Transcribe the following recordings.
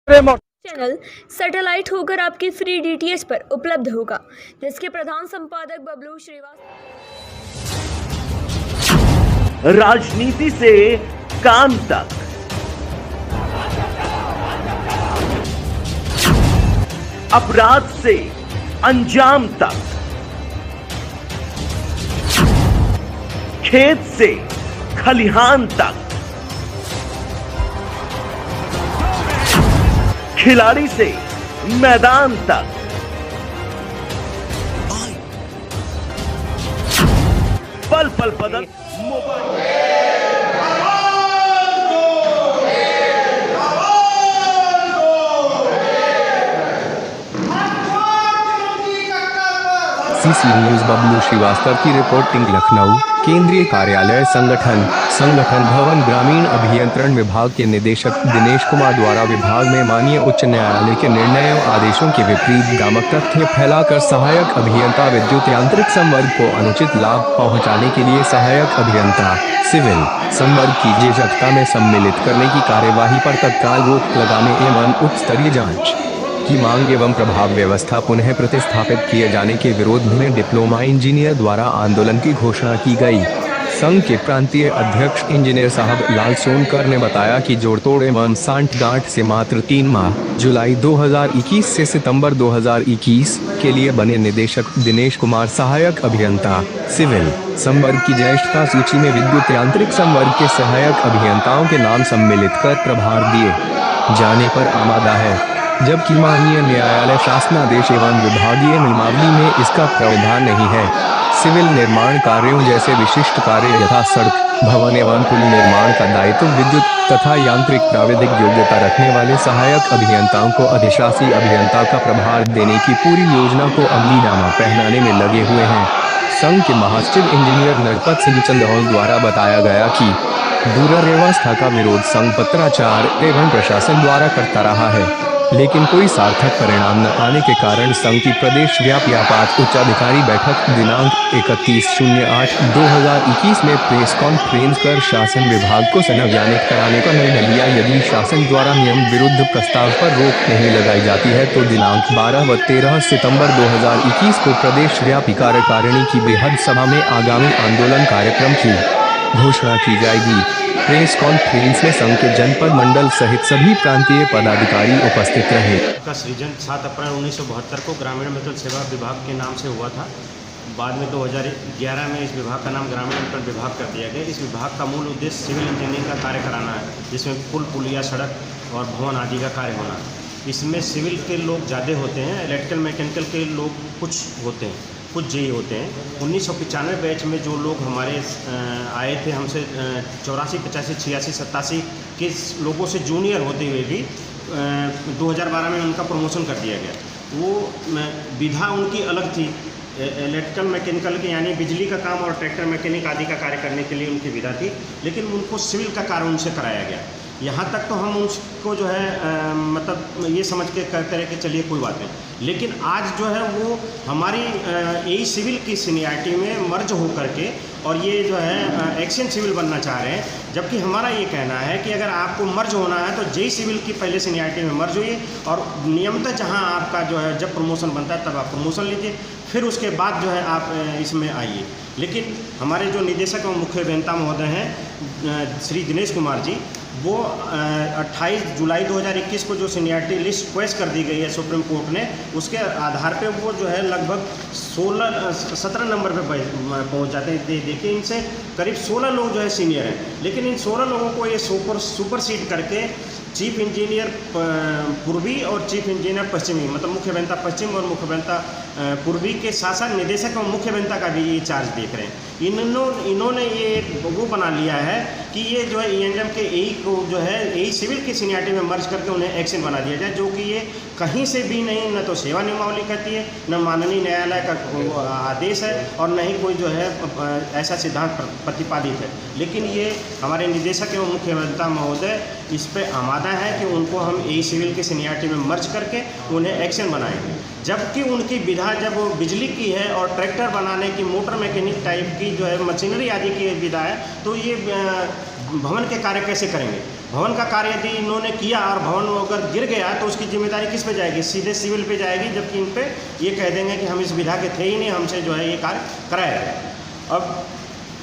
Channel satellite होकर आपके free DTH पर उपलब्ध होगा, जिसके प्रधान संपादक बबलू श्रीवास्तव। राजनीति से काम तक, अपराध से अंजाम तक, खेत से खलिहान तक, खिलाड़ी से मैदान तक, पल पल बदल mobile. CC news Bablu Shrivastava की रिपोर्टिंग। लखनऊ केंद्रीय कार्यालय संगठन भवन ग्रामीण अभियंत्रण विभाग के निदेशक दिनेश कुमार द्वारा विभाग में माननीय उच्च न्यायालय के निर्णयों आदेशों के विपरीत भ्रामक तथ्य फैलाकर सहायक अभियंता विद्युत यांत्रिक संवर्ग को अनुचित लाभ पहुंचाने के लिए सहायक अभियंता सिविल संवर्ग की जेजकता में सम्मिलित करने की कार्यवाही पर तत्काल रोक लगाने एवं उच्च स्तरीय जांच की मांग एवं प्रभाव व्यवस्था पुनः प्रतिस्थापित किए जाने के विरोध में डिप्लोमा इंजीनियर द्वारा आंदोलन की घोषणा की गई। संघ के प्रांतीय अध्यक्ष इंजीनियर साहब लाल सोनकर ने बताया कि जोड़तोड़ एवं सांठगांठ से मात्र 3 माह जुलाई 2021 से सितंबर 2021 के लिए बने निदेशक दिनेश कुमार सहायक अभियंता सिविल संवर्ग की ज्येष्ठता सूची में विद्युत यांत्रिक संवर्ग के सहायक अभियंताओं के नाम सम्मिलित कर प्रभार दिए जाने पर आमादा है, जबकि माननीय न्यायालय शासनादेश एवं विभागीय नियमावली में इसका प्रावधान नहीं है। सिविल निर्माण कार्यों जैसे विशिष्ट कार्य यथा सड़क, भवन एवं पुल निर्माण का दायित्व विद्युत तथा यांत्रिक प्राविधिक योग्यता रखने वाले सहायक अभियंताओं को अधिशासी अभियंता का प्रभार देने की पूरी योजना को अमलीनामा पहनाने में लगे हुए हैं। संघ के महासचिव इंजीनियर नरपत सिंह चंदौल द्वारा बताया गया कि दुराव्यवस्था का विरोध संघ पत्राचार एवं प्रशासन द्वारा करता रहा है, लेकिन कोई सार्थक परिणाम न आने के कारण संघ की प्रदेश व्यापी आपात उच्चाधिकारी बैठक दिनांक 31/08/2021 में प्रेस कॉन्फ्रेंस कर शासन विभाग को संवैधानिक कराने का निर्णय लिया। यदि शासन द्वारा नियम विरुद्ध प्रस्ताव पर रोक नहीं लगाई जाती है तो दिनांक 12 व 13 सितंबर 2021 को प्रदेश व्यापी कार्यकारिणी की बृहद सभा में आगामी आंदोलन कार्यक्रम की घोषणा की जाएगी। प्रेस कॉन्फ्रेंस में संघ के जनपद मंडल सहित सभी प्रांतीय पदाधिकारी उपस्थित रहे। का सृजन 7 अप्रैल 1972 को ग्रामीण वितरण सेवा विभाग के नाम से हुआ था। बाद में 2011 में इस विभाग का नाम ग्रामीण वितरण विभाग कर दिया गया। इस विभाग का मूल उद्देश्य सिविल इंजीनियरिंग का कार्य कराना है, जिसमें पुल पुलिया सड़क और भवन आदि का कार्य होना है। इसमें सिविल के लोग ज़्यादा होते हैं, इलेक्ट्रिकल मैकेनिकल के लोग कुछ होते हैं, कुछ जेई होते हैं। 1995 बैच में जो लोग हमारे आए थे हमसे 84, 85, 86, 87 के लोगों से जूनियर होते हुए भी 2012 में उनका प्रमोशन कर दिया गया। वो विधा उनकी अलग थी, इलेक्ट्रिकल मैकेनिकल के यानी बिजली का काम और ट्रैक्टर मैकेनिक आदि का कार्य करने के लिए उनकी विधा थी, लेकिन उनको सिविल का कार्य उनसे कराया गया। यहाँ तक तो हम उसको जो है मतलब ये समझ के करते रहे कि चलिए कोई बात नहीं, लेकिन आज जो है वो हमारी यही सिविल की सीनियरिटी में मर्ज हो करके और ये जो है एक्शन सिविल बनना चाह रहे हैं। जबकि हमारा ये कहना है कि अगर आपको मर्ज होना है तो जेई सिविल की पहले सीनियरिटी में मर्ज होइए और नियमतः जहाँ आपका जो है जब प्रमोशन बनता है तब आप प्रमोशन लीजिए, फिर उसके बाद जो है आप इसमें आइए। लेकिन हमारे जो निदेशक और मुख्य अभियंता महोदय हैं श्री दिनेश कुमार जी, वो 28 जुलाई 2021 को जो सीनियरिटी लिस्ट पेश कर दी गई है सुप्रीम कोर्ट ने, उसके आधार पे वो जो है लगभग 17 नंबर पे पहुंच जाते हैं। देखिए इनसे करीब 16 लोग जो है सीनियर हैं, लेकिन इन 16 लोगों को ये सुपरसीड करके चीफ इंजीनियर पूर्वी और चीफ इंजीनियर पश्चिमी, मतलब मुख्य अभियंता पश्चिम और मुख्य अभियंता पूर्वी के साथ साथ निदेशक और मुख्य अभियंता का भी ये चार्ज देख रहे हैं। इन्होंने ये एक वो बना लिया है कि ये जो है ईएनएम के यही को जो है यही सिविल की सीनियरिटी में मर्ज करके उन्हें एक्शन बना दिया जाए, जो कि ये कहीं से भी नहीं, न तो सेवा नियमावली कहती है, न माननीय न्यायालय का आदेश है और न ही कोई जो है ऐसा सिद्धांत प्रतिपादित है। लेकिन ये हमारे निदेशक एवं मुख्य अभियंता महोदय इस पर आमादा है कि उनको हम यही सिविल की सीनियरिटी में मर्ज करके उन्हें एक्शन बनाएंगे। जबकि उनकी विधा जब बिजली की है और ट्रैक्टर बनाने की, मोटर मैकेनिक टाइप की जो है मशीनरी आदि की विधा है, तो ये भवन के कार्य कैसे करेंगे। भवन का कार्य यदि इन्होंने किया और भवन अगर गिर गया तो उसकी जिम्मेदारी किस पे जाएगी? सीधे सिविल पे जाएगी, जबकि इन पे ये कह देंगे कि हम इस विधा के थे ही नहीं, हमसे जो है ये कार्य कराया गया। अब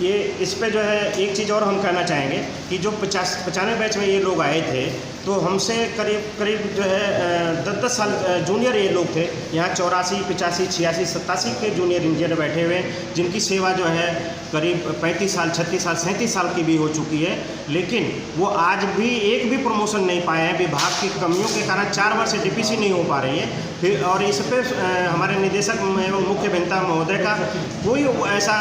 ये इस पे जो है एक चीज़ और हम कहना चाहेंगे कि जो 95 बैच में ये लोग आए थे तो हमसे करीब जो है 10 साल जूनियर ये लोग थे। यहाँ 84, 85, 86, 87 के जूनियर इंजीनियर बैठे हुए हैं, जिनकी सेवा जो है करीब 35 साल, 36 साल, 37 साल की भी हो चुकी है, लेकिन वो आज भी एक भी प्रमोशन नहीं पाए हैं। विभाग की कमियों के कारण 4 वर्ष से डीपीसी नहीं हो पा रही है। फिर और इस पर हमारे निदेशक एवं मुख्य अभियंता महोदय का कोई ऐसा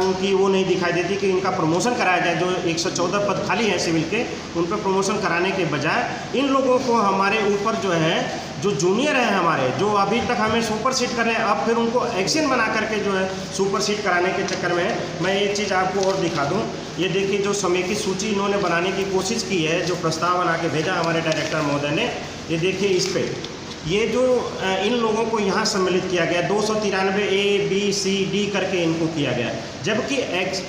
उनकी वो नहीं दिखाई देती कि इनका प्रमोशन कराया जाए। जो 114 पद खाली हैं सिविल के, उन पर प्रमोशन कराने के बजाय इन लोगों को हमारे ऊपर जो है, जो जूनियर हैं हमारे, जो अभी तक हमें सुपर सीट कर रहे हैं, अब फिर उनको एक्शन बना करके जो है सुपर सीट कराने के चक्कर में मैं एक चीज़ आपको और दिखा दूं। ये देखिए, जो समेकित सूची इन्होंने बनाने की कोशिश की है, जो प्रस्ताव बना के भेजा हमारे डायरेक्टर महोदय ने, ये देखिए इस पे ये जो इन लोगों को यहाँ सम्मिलित किया गया 293 A, B, C, D करके इनको किया गया, जबकि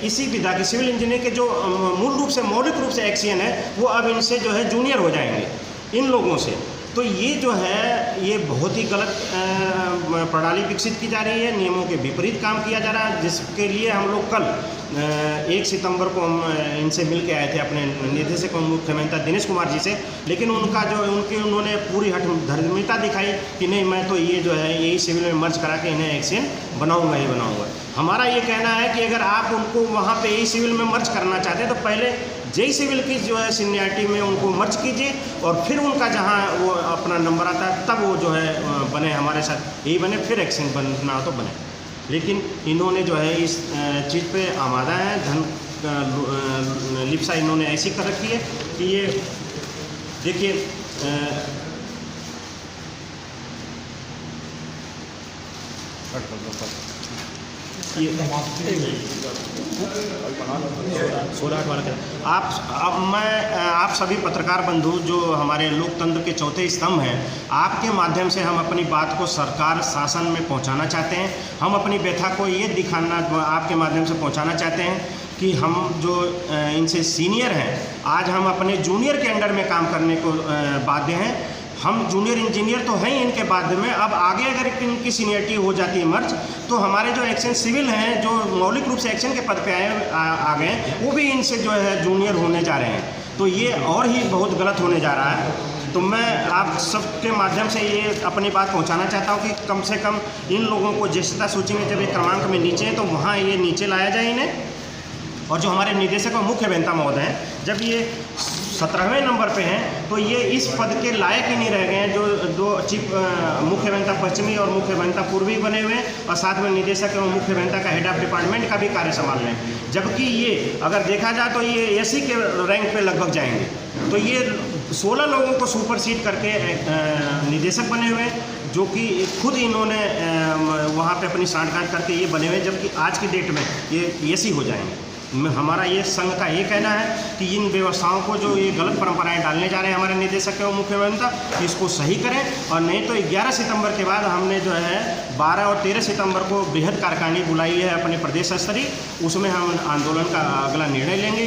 इसी विधा के सिविल इंजीनियर के जो मूल रूप से मौलिक रूप से एक्सियन है वो अब इनसे जो है जूनियर हो जाएंगे इन लोगों से। तो ये जो है ये बहुत ही गलत प्रणाली विकसित की जा रही है, नियमों के विपरीत काम किया जा रहा है, जिसके लिए हम लोग कल 1 सितंबर को हम इनसे मिल के आए थे अपने निदेशक एवं मुख्य अभियंता दिनेश कुमार जी से। लेकिन उनका जो उन्होंने पूरी हठधर्मिता दिखाई कि नहीं, मैं तो ये जो है यही सिविल में मर्ज करा के इन्हें एक्शन बनाऊंगा ही बनाऊंगा। हमारा ये कहना है कि अगर आप उनको वहाँ पे यही सिविल में मर्ज करना चाहते हैं तो पहले जेई सिविल की जो है सीनियरिटी में उनको मर्ज कीजिए, और फिर उनका जहाँ वो अपना नंबर आता है तब वो जो है बने, हमारे साथ यही बने, फिर एक्शन बनना हो तो बने। लेकिन इन्होंने जो है इस चीज़ पे आमादा है, धन लिप्सा इन्होंने ऐसी कर रखी है कि ये देखिए आप सभी पत्रकार बंधु जो हमारे लोकतंत्र के चौथे स्तंभ हैं, आपके माध्यम से हम अपनी बात को सरकार शासन में पहुंचाना चाहते हैं। हम अपनी व्यथा को ये दिखाना आपके माध्यम से पहुंचाना चाहते हैं कि हम जो इनसे सीनियर हैं, आज हम अपने जूनियर के अंडर में काम करने को बाध्य हैं। हम जूनियर इंजीनियर तो हैं इनके बाद में, अब आगे अगर इनकी सीनियरिटी हो जाती है मर्ज, तो हमारे जो एक्शन सिविल हैं, जो मौलिक रूप से एक्शन के पद पे आ गए, वो भी इनसे जो है जूनियर होने जा रहे हैं। तो ये और ही बहुत गलत होने जा रहा है। तो मैं आप सबके माध्यम से ये अपनी बात पहुंचाना चाहता हूं कि कम से कम इन लोगों को ज्येष्ठता सूची में जब एक क्रमांक में नीचे है तो वहाँ ये नीचे लाया जाए इन्हें। और जो हमारे निदेशक और मुख्य अभियंता महोदय हैं, जब ये 17वें नंबर पे हैं तो ये इस पद के लायक ही नहीं रह गए हैं, जो 2 चीफ मुख्य अभियंता पश्चिमी और मुख्य अभियंता पूर्वी बने हुए हैं, और साथ में निदेशक एवं मुख्य अभियंता का हेड ऑफ डिपार्टमेंट का भी कार्य संभाल रहे हैं। जबकि ये अगर देखा जाए तो ये एसी के रैंक पे लगभग जाएंगे। तो ये 16 लोगों को सुपरसीड करके निदेशक बने हुए हैं, जो कि खुद इन्होंने वहाँ पे अपनी सांठगांठ करके ये बने हुए हैं, जबकि आज की डेट में ये एसी हो जाएंगे। हमारा ये संघ का ये कहना है कि इन व्यवस्थाओं को जो ये गलत परंपराएं डालने जा रहे हैं हमारे निदेशक एवं मुख्य अभियंता, इसको सही करें, और नहीं तो 11 सितंबर के बाद हमने जो है 12 और 13 सितंबर को बृहद कार्यकारिणी बुलाई है अपने प्रदेश स्तरीय, उसमें हम आंदोलन का अगला निर्णय लेंगे।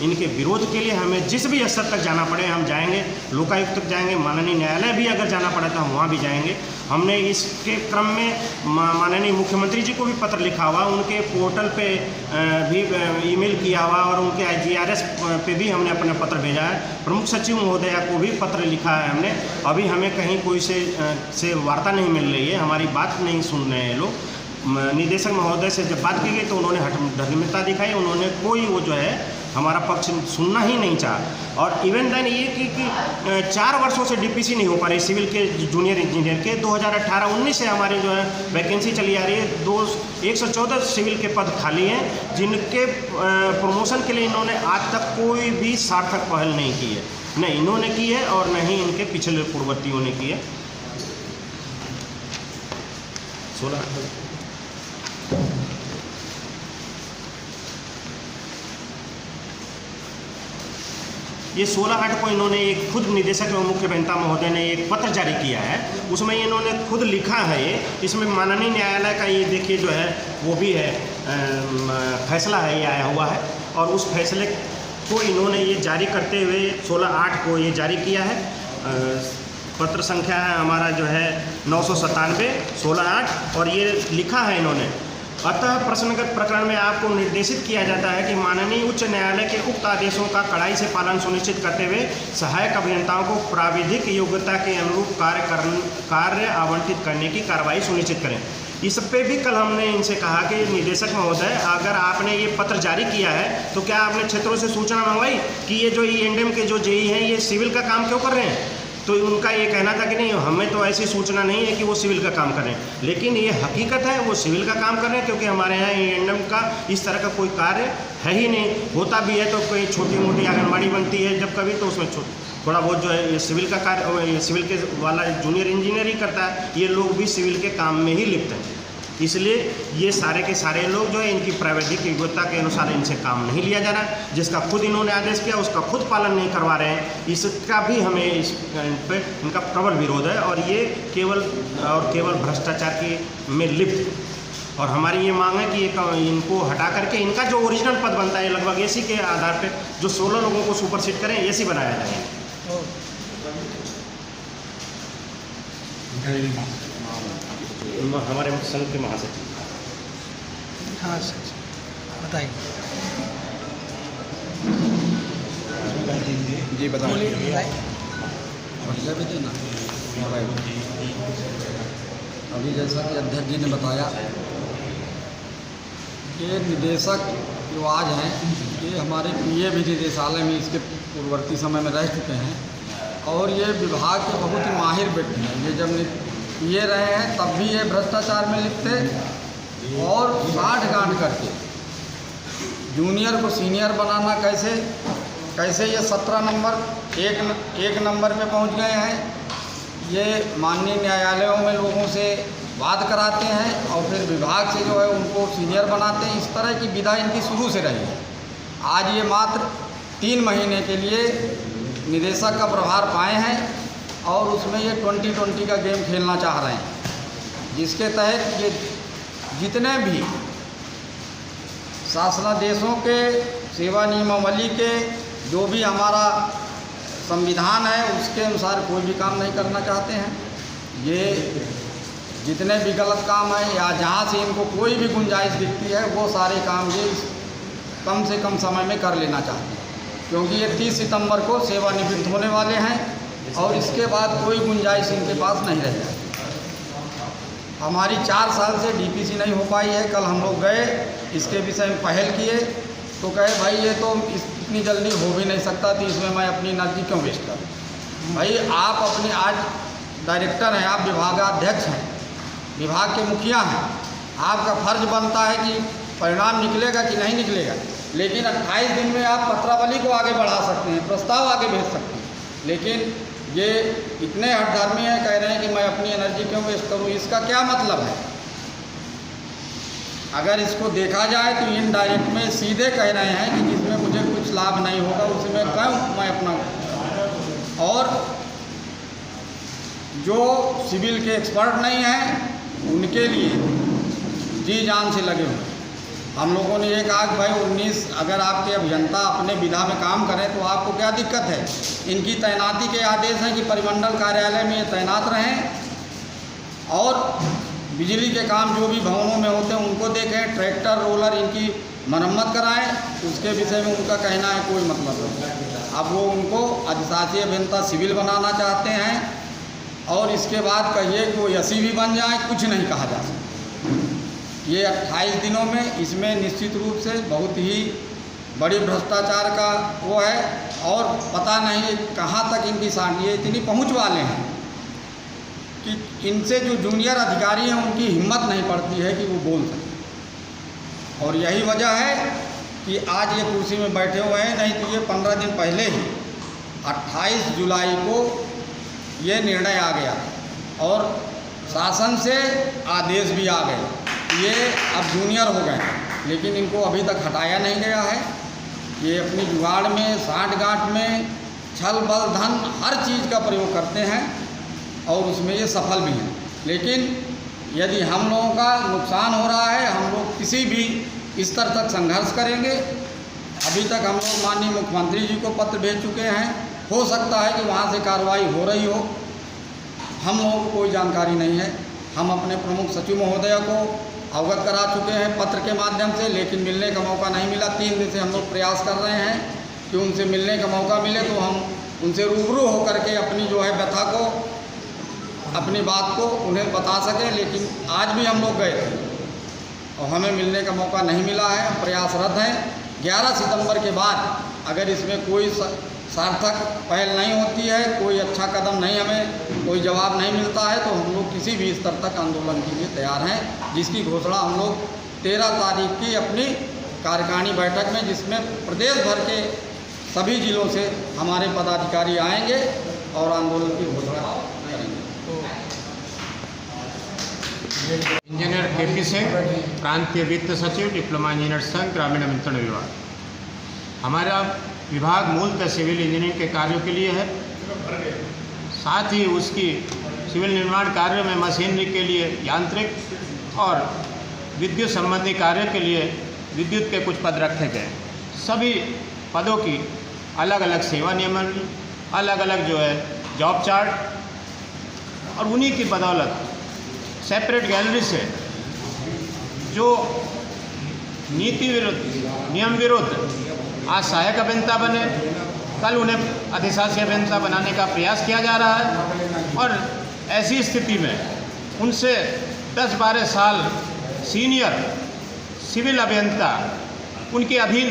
इनके विरोध के लिए हमें जिस भी स्तर तक जाना पड़े हम जाएंगे, लोकायुक्त तक जाएंगे, माननीय न्यायालय भी अगर जाना पड़ा तो हम वहाँ भी जाएंगे। हमने इसके क्रम में माननीय मुख्यमंत्री जी को भी पत्र लिखा हुआ, उनके पोर्टल पे भी ईमेल किया हुआ, और उनके IGRS पे भी हमने अपना पत्र भेजा है। प्रमुख सचिव महोदया को भी पत्र लिखा है हमने। अभी हमें कहीं कोई से वार्ता नहीं मिल रही है, हमारी बात नहीं सुन रहे हैं लोग। निदेशक महोदय से जब बात की गई तो उन्होंने हठधर्मिता दिखाई, उन्होंने कोई वो जो है हमारा पक्ष सुनना ही नहीं चाहा। और इवन देन ये कि 4 वर्षों से डीपीसी नहीं हो पा रही सिविल के जूनियर इंजीनियर के। 2018-19 से हमारी जो है वैकेंसी चली आ रही है, 114 सिविल के पद खाली हैं, जिनके प्रमोशन के लिए इन्होंने आज तक कोई भी सार्थक पहल नहीं की है, न इन्होंने की है और न ही इनके पिछले पूर्ववर्तियों ने की है। 16 ये 16/8 को इन्होंने एक खुद निदेशक एवं मुख्य अभियंता महोदय ने एक पत्र जारी किया है, उसमें इन्होंने खुद लिखा है इसमें माननीय न्यायालय का ये देखिए जो है वो भी है फैसला है, ये आया हुआ है, और उस फैसले को इन्होंने ये जारी करते हुए 16/8 को ये जारी किया है। पत्र संख्या है हमारा जो है 997 16/8 और ये लिखा है इन्होंने, अतः प्रश्नगत प्रकरण में आपको निर्देशित किया जाता है कि माननीय उच्च न्यायालय के उक्त आदेशों का कड़ाई से पालन सुनिश्चित करते हुए सहायक अभियंताओं को प्राविधिक योग्यता के अनुरूप कार्य आवंटित करने की कार्रवाई सुनिश्चित करें। इस पे भी कल हमने इनसे कहा कि निदेशक महोदय, अगर आपने ये पत्र जारी किया है तो क्या आपने क्षेत्रों से सूचना मंगवाई कि ये जो E&M के जो जेई हैं ये सिविल का काम क्यों कर रहे हैं? तो उनका ये कहना था कि नहीं, हमें तो ऐसी सूचना नहीं है कि वो सिविल का काम कर रहे हैं। लेकिन ये हकीकत है, वो सिविल का काम कर रहे हैं, क्योंकि हमारे यहाँ E&M का इस तरह का कोई कार्य है ही नहीं। होता भी है तो कोई छोटी मोटी आंगनबाड़ी बनती है जब कभी, तो उसमें थोड़ा बहुत जो है ये सिविल का कार्य, सिविल के वाला जूनियर इंजीनियर ही करता है। ये लोग भी सिविल के काम में ही लिप्त हैं। इसलिए ये सारे के सारे लोग जो है इनकी प्राविधिक योग्यता के अनुसार इनसे काम नहीं लिया जा रहा है। जिसका खुद इन्होंने आदेश किया उसका खुद पालन नहीं करवा रहे हैं। इसका भी हमें इस पे इनका प्रबल विरोध है और ये केवल भ्रष्टाचार के में लिप्त। और हमारी ये मांग है कि इनको हटा करके इनका जो ओरिजिनल पद बनता है लगभग एसी के आधार पर जो 16 लोगों को सुपरसीड करें, एसी बनाया जाए। हमारे संघ के महासचिव। हाँ बताइए। जी बताइए। अभी जैसा कि अध्यक्ष जी ने बताया कि निदेशक जो आज हैं ये हमारे पीए भी निदेशालय में इसके पूर्ववर्ती समय में रह चुके हैं और ये विभाग के बहुत ही माहिर व्यक्ति हैं। ये जब ये रहे हैं तब भी ये भ्रष्टाचार में लिप्त थे और गांठ करके जूनियर को सीनियर बनाना कैसे ये 17 नंबर एक नंबर पे पहुंच गए हैं। ये माननीय न्यायालयों में लोगों से वाद कराते हैं और फिर विभाग से जो है उनको सीनियर बनाते हैं। इस तरह की विधा इनकी शुरू से रही है। आज ये मात्र 3 महीने के लिए निदेशक का प्रभार पाए हैं और उसमें ये 2020 का गेम खेलना चाह रहे हैं, जिसके तहत ये जितने भी शासनादेशों के सेवा नियमावली के जो भी हमारा संविधान है उसके अनुसार कोई भी काम नहीं करना चाहते हैं। ये जितने भी गलत काम है या जहाँ से इनको कोई भी गुंजाइश दिखती है वो सारे काम ये कम से कम समय में कर लेना चाहते हैं, क्योंकि ये 30 सितंबर को सेवानिवृत्त होने वाले हैं और इसके बाद कोई गुंजाइश इनके पास नहीं रह जाएगी। हमारी 4 साल से डीपीसी नहीं हो पाई है। कल हम लोग गए इसके विषय में पहल किए तो कहे भाई ये तो इतनी जल्दी हो भी नहीं सकता, तो इसमें मैं अपनी एनर्जी क्यों वेस्ट करूँ। भाई आप अपने आज डायरेक्टर हैं, आप विभागाध्यक्ष हैं, विभाग के मुखिया हैं, आपका फर्ज बनता है कि परिणाम निकलेगा कि नहीं निकलेगा। लेकिन 28 दिन में आप पत्रावली को आगे बढ़ा सकते हैं, प्रस्ताव आगे भेज सकते हैं, लेकिन ये इतने हठधर्मी हैं, कह रहे हैं कि मैं अपनी एनर्जी क्यों वेस्ट करूं। इसका क्या मतलब है? अगर इसको देखा जाए तो इनडायरेक्ट में सीधे कह रहे हैं कि जिसमें मुझे कुछ लाभ नहीं होगा उसमें क्यों मैं अपना। और जो सिविल के एक्सपर्ट नहीं हैं उनके लिए जी जान से लगे हुए। हम लोगों ने ये कहा कि भाई 19 अगर आपके अभियंता अपने विधा में काम करें तो आपको क्या दिक्कत है। इनकी तैनाती के आदेश हैं कि परिमंडल कार्यालय में ये तैनात रहें और बिजली के काम जो भी भवनों में होते हैं उनको देखें, ट्रैक्टर रोलर इनकी मरम्मत कराएं। उसके विषय में उनका कहना है कोई मतलब नहीं। अब वो उनको अधिशासी अभियंता सिविल बनाना चाहते हैं और इसके बाद कहिए कि वो एसी भी बन जाए, कुछ नहीं कहा जा सकता। ये 28 दिनों में इसमें निश्चित रूप से बहुत ही बड़ी भ्रष्टाचार का वो है और पता नहीं कहाँ तक इनकी सांडियाँ इतनी पहुँच वाले हैं कि इनसे जो जूनियर अधिकारी हैं उनकी हिम्मत नहीं पड़ती है कि वो बोल सकें। और यही वजह है कि आज ये कुर्सी में बैठे हुए हैं, नहीं तो ये 15 दिन पहले ही 28 जुलाई को ये निर्णय आ गया और शासन से आदेश भी आ गए। ये अब जूनियर हो गए, लेकिन इनको अभी तक हटाया नहीं गया है। ये अपनी जुगाड़ में, साठ-गांठ में छल बल धन हर चीज़ का प्रयोग करते हैं और उसमें ये सफल भी हैं। लेकिन यदि हम लोगों का नुकसान हो रहा है, हम लोग किसी भी स्तर तक संघर्ष करेंगे अभी तक हम लोग माननीय मुख्यमंत्री जी को पत्र भेज चुके हैं। हो सकता है कि वहाँ से कार्रवाई हो रही हो, हम लोगों को कोई जानकारी नहीं है। हम अपने प्रमुख सचिव महोदय को अवगत करा चुके हैं पत्र के माध्यम से, लेकिन मिलने का मौका नहीं मिला। 3 दिन से हम लोग प्रयास कर रहे हैं कि उनसे मिलने का मौका मिले तो हम उनसे रूबरू होकर के अपनी जो है व्यथा को, अपनी बात को उन्हें बता सकें। लेकिन आज भी हम लोग गए थे और हमें मिलने का मौका नहीं मिला है। हम प्रयासरत हैं। 11 सितंबर के बाद अगर इसमें कोई सार्थक पहल नहीं होती है, कोई अच्छा कदम नहीं, हमें कोई जवाब नहीं मिलता है, तो हम लोग किसी भी स्तर तक आंदोलन के लिए तैयार हैं, जिसकी घोषणा हम लोग 13 तारीख की अपनी कार्यकारिणी बैठक में, जिसमें प्रदेश भर के सभी जिलों से हमारे पदाधिकारी आएंगे और आंदोलन की घोषणा करेंगे। इंजीनियर केपी सिंह, प्रांतीय वित्त सचिव, डिप्लोमा इंजीनियर संघ, ग्रामीण अभियंत्रण विभाग। हमारा विभाग मूलतः सिविल इंजीनियरिंग के कार्यों के लिए है, साथ ही उसकी सिविल निर्माण कार्यों में मशीनरी के लिए यांत्रिक और विद्युत संबंधी कार्यों के लिए विद्युत के कुछ पद रखे गए। सभी पदों की अलग अलग सेवा नियमन, अलग अलग जो है जॉब चार्ट, और उन्हीं की बदौलत सेपरेट गैलरी से जो नीति विरुद्ध, नियम विरुद्ध आज सहायक अभियंता बने, कल उन्हें अधिशासी अभियंता बनाने का प्रयास किया जा रहा है। और ऐसी स्थिति में उनसे 10-12 साल सीनियर सिविल अभियंता उनके अधीन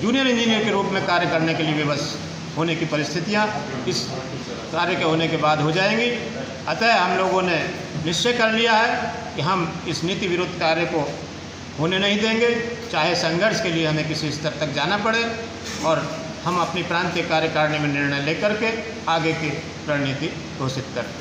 जूनियर इंजीनियर के रूप में कार्य करने के लिए विवश होने की परिस्थितियां इस कार्य के होने के बाद हो जाएंगी। अतः हम लोगों ने निश्चय कर लिया है कि हम इस नीति विरुद्ध कार्य को होने नहीं देंगे, चाहे संघर्ष के लिए हमें किसी स्तर तक जाना पड़े, और हम अपनी प्रांतीय कार्यकारिणी में निर्णय लेकर के आगे की रणनीति घोषित करें।